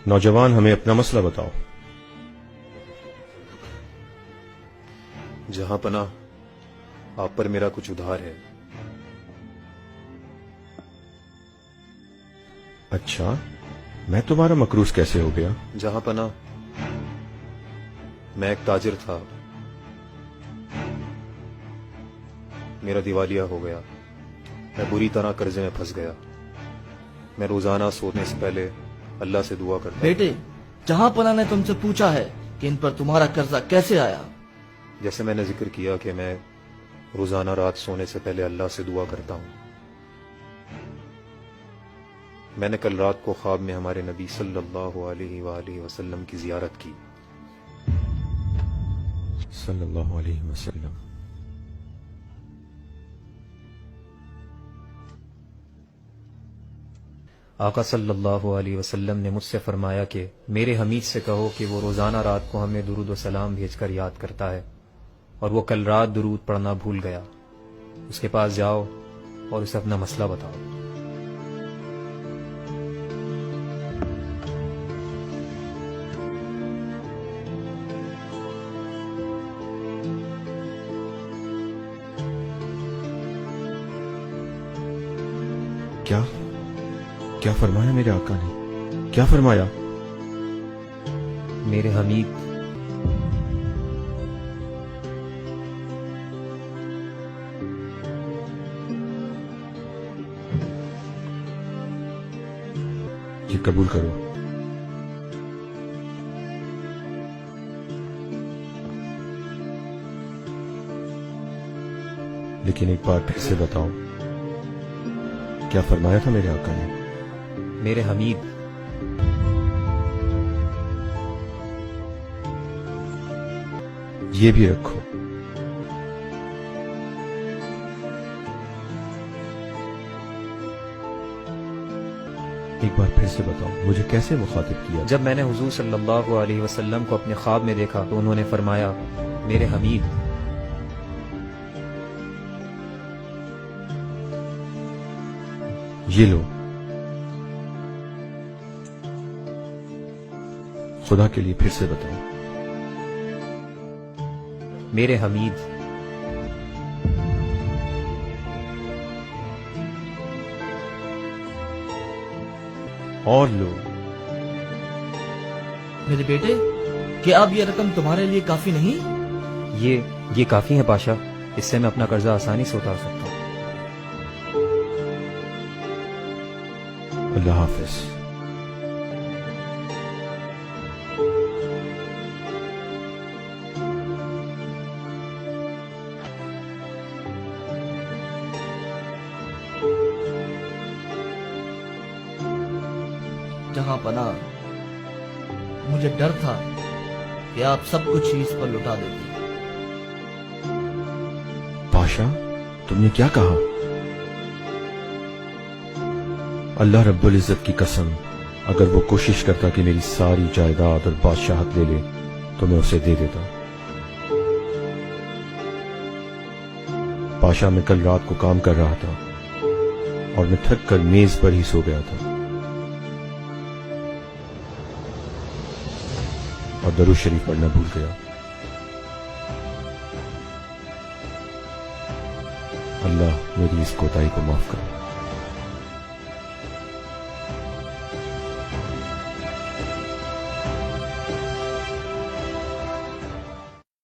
نوجوان ہمیں اپنا مسئلہ بتاؤ۔ جہاں پناہ آپ پر میرا کچھ ادھار ہے۔ اچھا، میں تمہارا مقروض کیسے ہو گیا؟ جہاں پناہ میں ایک تاجر تھا، میرا دیوالیہ ہو گیا، میں بری طرح قرضے میں پھنس گیا۔ میں روزانہ سونے سے پہلے اللہ سے دعا کرتا ہوں۔ بیٹے، جہاں پناہ نے تم سے پوچھا ہے کہ ان پر تمہارا قرضہ کیسے آیا۔ جیسے میں نے ذکر کیا کہ میں روزانہ رات سونے سے پہلے اللہ سے دعا کرتا ہوں۔ میں نے کل رات کو خواب میں ہمارے نبی صلی اللہ علیہ وآلہ وسلم کی زیارت کی۔ صلی اللہ علیہ وسلم۔ آقا صلی اللہ علیہ وسلم نے مجھ سے فرمایا کہ میرے حمید سے کہو کہ وہ روزانہ رات کو ہمیں درود و سلام بھیج کر یاد کرتا ہے، اور وہ کل رات درود پڑھنا بھول گیا۔ اس کے پاس جاؤ اور اسے اپنا مسئلہ بتاؤ۔ کیا فرمایا میرے آقا نے؟ کیا فرمایا؟ میرے حمید، یہ قبول کرو۔ لیکن ایک بار پھر سے بتاؤ، کیا فرمایا تھا میرے آقا نے؟ میرے حمید، یہ بھی رکھو۔ ایک بار پھر سے بتاؤ، مجھے کیسے مخاطب کیا؟ جب میں نے حضور صلی اللہ علیہ وسلم کو اپنے خواب میں دیکھا تو انہوں نے فرمایا، میرے حمید، یہ لو، خدا کے لیے پھر سے بتاؤ۔ میرے حمید، اور لو۔ میرے بیٹے، کیا اب یہ رقم تمہارے لیے کافی نہیں؟ یہ کافی ہے پاشا، اس سے میں اپنا قرضہ آسانی سے اتار سکتا ہوں۔ اللہ حافظ۔ جہاں پناہ، مجھے ڈر تھا کہ آپ سب کچھ ہی اس پر لٹا دیتے۔ پاشا، تم نے کیا کہا؟ اللہ رب العزت کی قسم، اگر وہ کوشش کرتا کہ میری ساری جائیداد اور بادشاہت لے لے تو میں اسے دے دیتا۔ پاشا، میں کل رات کو کام کر رہا تھا اور میں تھک کر میز پر ہی سو گیا تھا اور درود شریف پڑھنا بھول گیا۔ اللہ میری اس کوتاہی کو معاف کرے۔